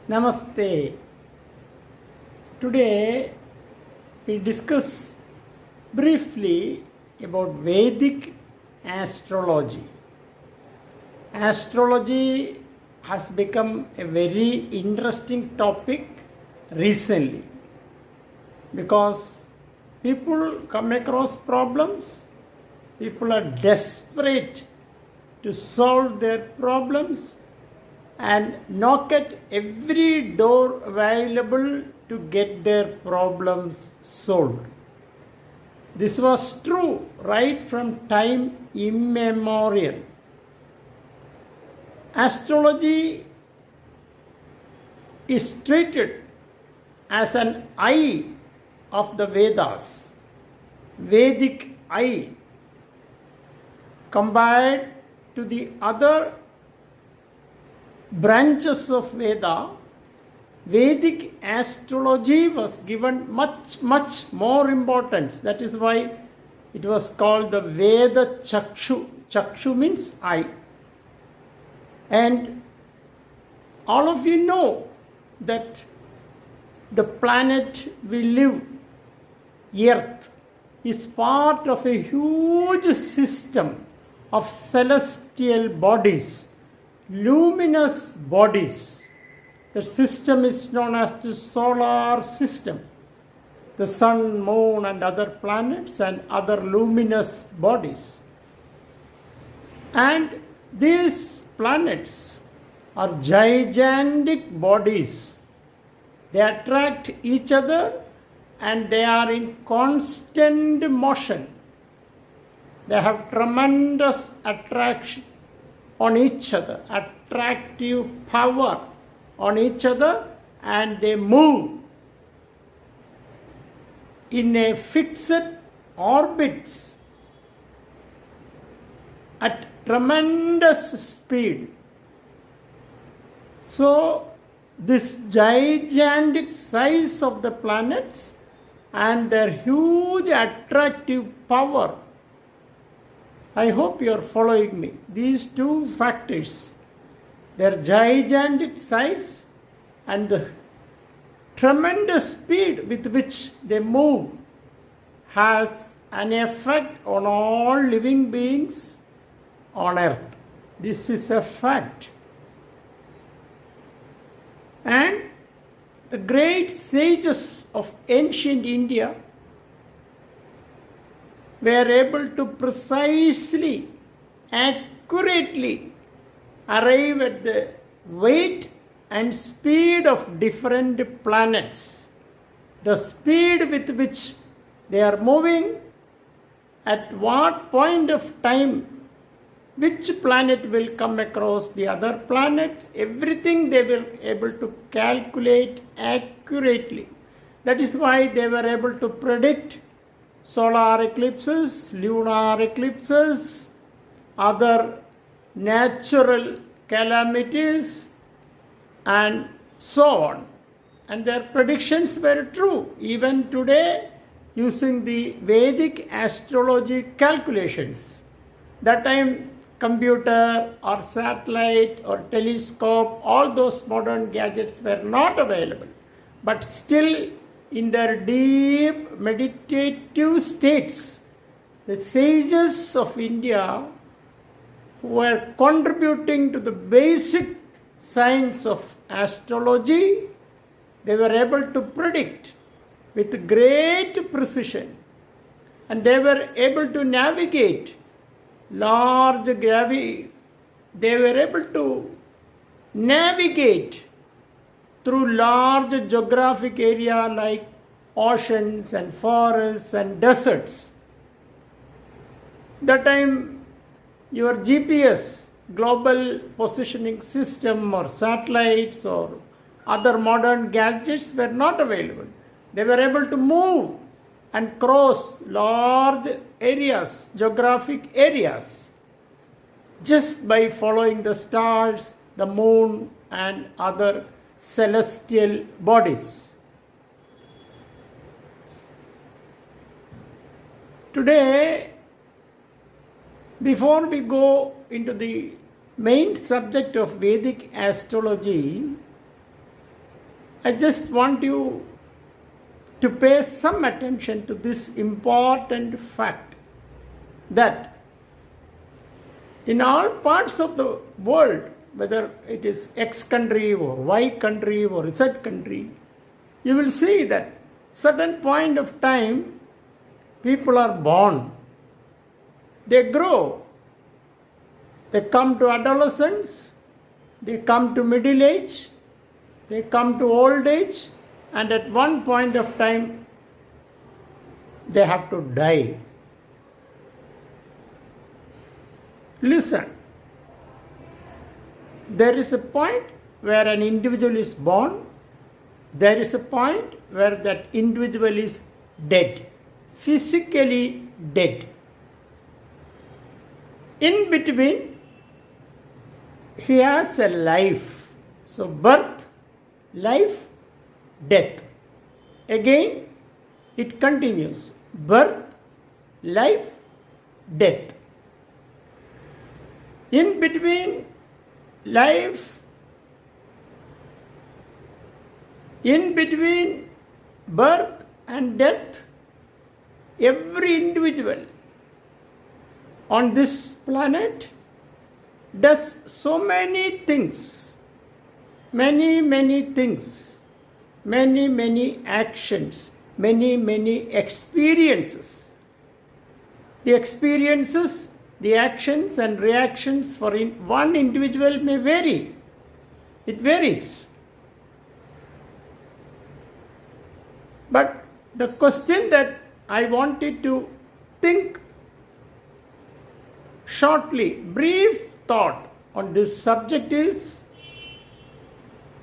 Namaste. Today we discuss briefly about Vedic astrology. Astrology has become a very interesting topic recently because people come across problems, people are desperate to solve their problems and knock at every door available to get their problems solved. This was true right from time immemorial. Astrology is treated as an eye of the Vedas, Vedic eye, compared to the other branches of Veda. Vedic astrology was given much more importance. That is why it was called the Veda Chakshu. Chakshu means eye. And all of you know that the planet we live, Earth, is part of a huge system of celestial bodies, luminous bodies. The system is known as the solar system. The sun, moon, and other planets and other luminous bodies. And these planets are gigantic bodies. They attract each other and they are in constant motion. They have tremendous attraction on each other, attractive power on each other, and they move in a fixed orbits at tremendous speed. So this gigantic size of the planets and their huge attractive power, I hope you are following me. These two factors, their gigantic size and the tremendous speed with which they move, has an effect on all living beings on earth. This is a fact. And the great sages of ancient India were able to precisely, accurately arrive at the weight and speed of different planets, the speed with which they are moving, at what point of time which planet will come across the other planets, everything they were able to calculate accurately. That is why they were able to predict solar eclipses, lunar eclipses, other natural calamities, and so on. And their predictions were true. Even today, using the Vedic astrology calculations, that time computer or satellite or telescope, all those modern gadgets were not available. But still, in their deep meditative states, the sages of India who were contributing to the basic science of astrology, they were able to predict with great precision, and they were able to navigate large gravity. They were able to navigate through large geographic area like oceans and forests and deserts. That time your GPS, global positioning system, or satellites or other modern gadgets were not available. They were able to move and cross large areas, geographic areas, just by following the stars, the moon, and other celestial bodies. Today, before we go into the main subject of Vedic astrology, I just want you to pay some attention to this important fact that in all parts of the world, whether it is X country or Y country or Z country, you will see that certain point of time people are born, they grow, they come to adolescence, they come to middle age, they come to old age, and at one point of time they have to die. Listen, there is a point where an individual is born, there is a point where that individual is dead, physically dead. In between, he has a life. So birth, life, death. Again, it continues. Birth, life, death. In between life, in between birth and death, every individual on this planet does so many things, many things, many actions, many experiences. The experiences, the actions and reactions for one individual may vary. It varies. But the question that I wanted to think shortly, brief thought on this subject is,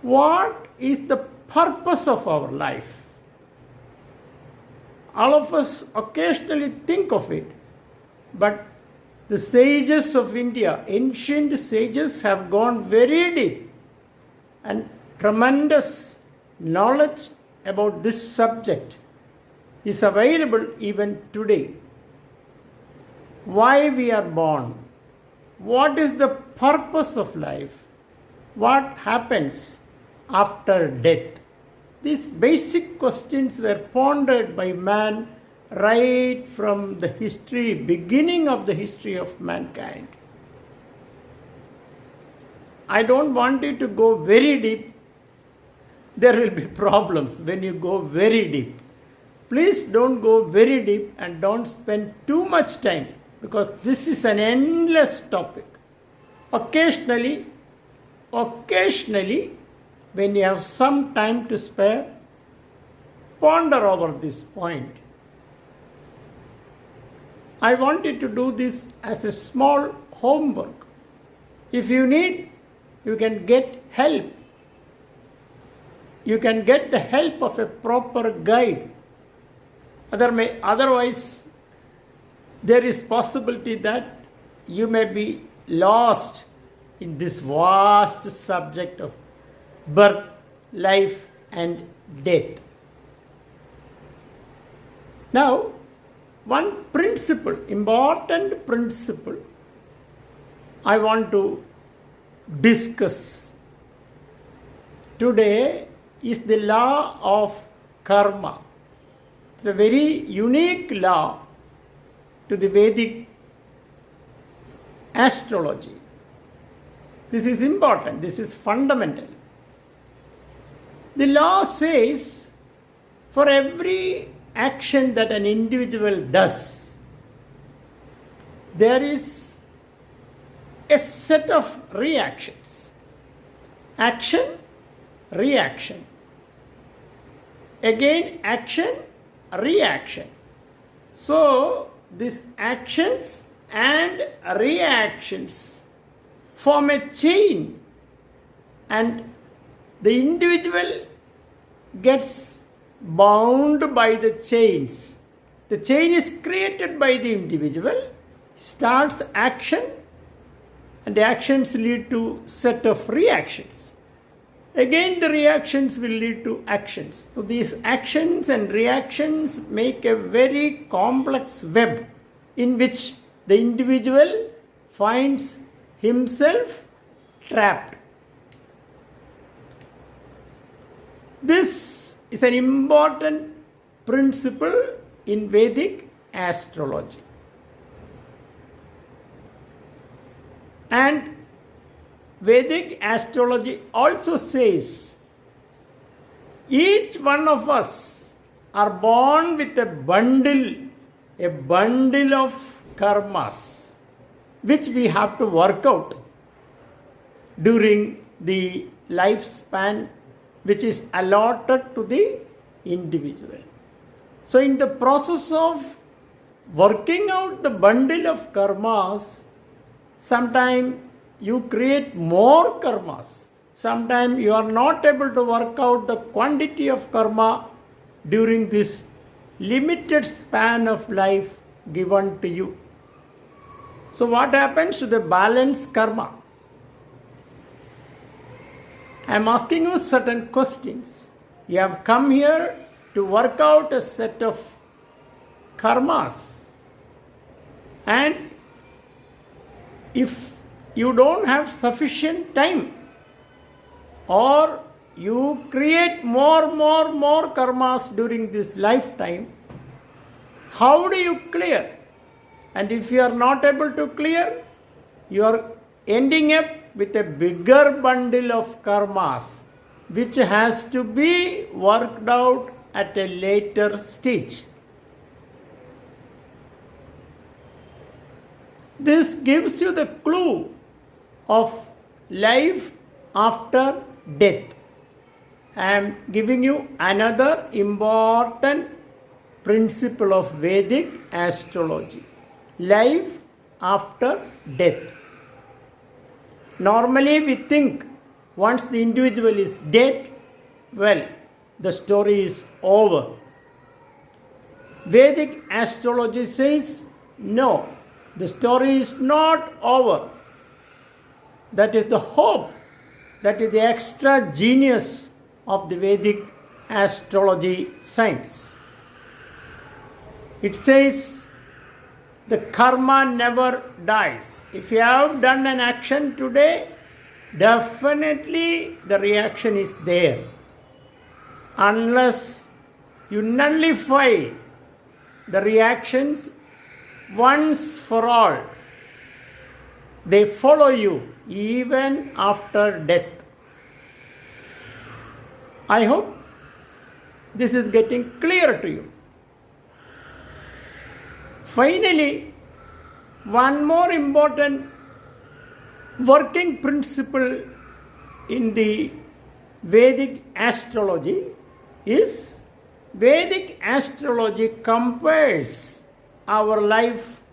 what is the purpose of our life? All of us occasionally think of it, but the sages of India, ancient sages, have gone very deep and tremendous knowledge about this subject is available even today. Why we are born? What is the purpose of life? What happens after death? These basic questions were pondered by man right from the history, beginning of the history of mankind. I don't want you to go very deep. There will be problems when you go very deep. Please don't go very deep and don't spend too much time, because this is an endless topic. Occasionally, when you have some time to spare, ponder over this point. I wanted to do this as a small homework. If you need, you can get help. You can get the help of a proper guide. Otherwise, there is possibility that you may be lost in this vast subject of birth, life, and death. Now, one principle, important principle, I want to discuss today is the law of karma. It's a very unique law to the Vedic astrology. This is important, this is fundamental. The law says for every action that an individual does, there is a set of reactions. Action, reaction. Again, action, reaction. So, these actions and reactions form a chain, and the individual gets bound by the chains. The chain is created by the individual, starts action, and the actions lead to set of reactions. Again, the reactions will lead to actions. So these actions and reactions make a very complex web in which the individual finds himself trapped. This is an important principle in Vedic astrology. And Vedic astrology also says each one of us are born with a bundle of karmas, which we have to work out during the lifespan which is allotted to the individual. So in the process of working out the bundle of karmas, sometimes you create more karmas. Sometimes you are not able to work out the quantity of karma during this limited span of life given to you. So what happens to the balanced karma? I am asking you certain questions. You have come here to work out a set of karmas. And if you don't have sufficient time, or you create more karmas during this lifetime, how do you clear? And if you are not able to clear, you are ending up with a bigger bundle of karmas, which has to be worked out at a later stage. This gives you the clue of life after death. I am giving you another important principle of Vedic astrology. Life after death. Normally we think once the individual is dead, well, the story is over. Vedic astrology says, no, the story is not over. That is the hope, that is the extra genius of the Vedic astrology science. It says the karma never dies. If you have done an action today, definitely the reaction is there. Unless you nullify the reactions once for all, they follow you even after death. I hope this is getting clear to you. Finally, one more important working principle in the Vedic astrology is Vedic astrology compares our life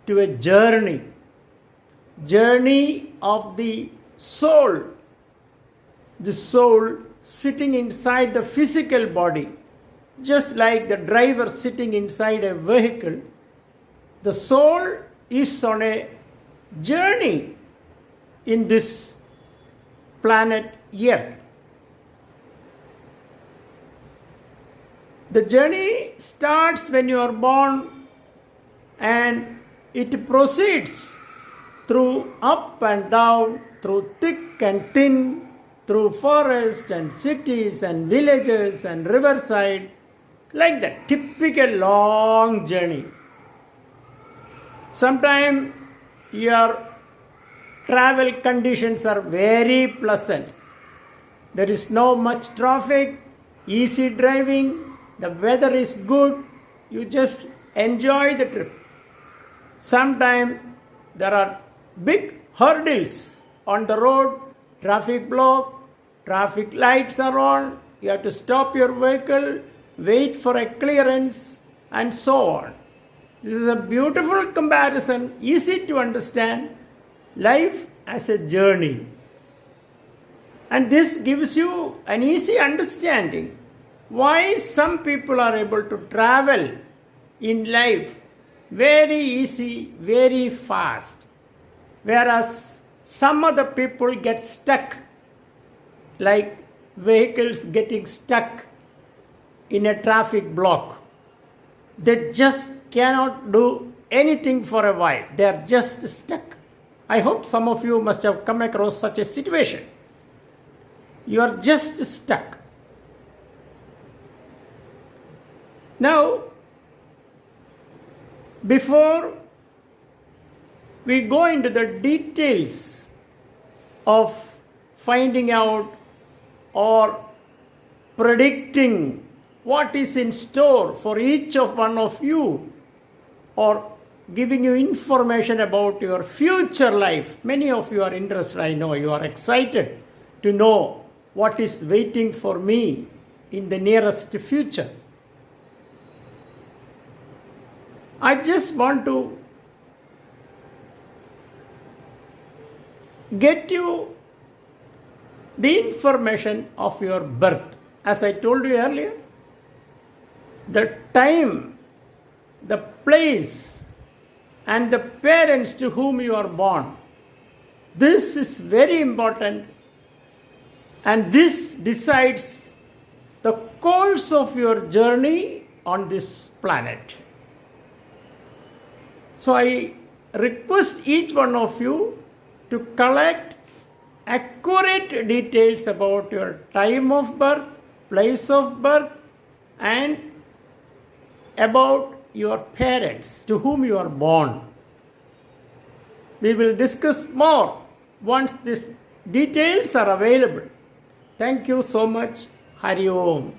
to a journey of the soul sitting inside the physical body, just like the driver sitting inside a vehicle. The soul is on a journey in this planet Earth. The journey starts when you are born and it proceeds through up and down, through thick and thin, through forest and cities and villages and riverside, like that typical long journey. Sometimes your travel conditions are very pleasant. There is no much traffic, easy driving, the weather is good, you just enjoy the trip. Sometimes there are big hurdles on the road, traffic block, traffic lights are on, you have to stop your vehicle, wait for a clearance, and so on. This is a beautiful comparison, easy to understand, life as a journey. And this gives you an easy understanding why some people are able to travel in life very easy, very fast, whereas some other people get stuck, like vehicles getting stuck in a traffic block. They just cannot do anything for a while. They are just stuck. I hope some of you must have come across such a situation. You are just stuck. Now, before we go into the details of finding out or predicting what is in store for each of one of you, or giving you information about your future life. Many of you are interested, I know, you are excited to know what is waiting for me in the nearest future. I just want to get you the information of your birth. As I told you earlier, the time, the place, and the parents to whom you are born. This is very important, and this decides the course of your journey on this planet. So I request each one of you to collect accurate details about your time of birth, place of birth, and about your parents to whom you are born. We will discuss more once these details are available. Thank you so much. Hari Om.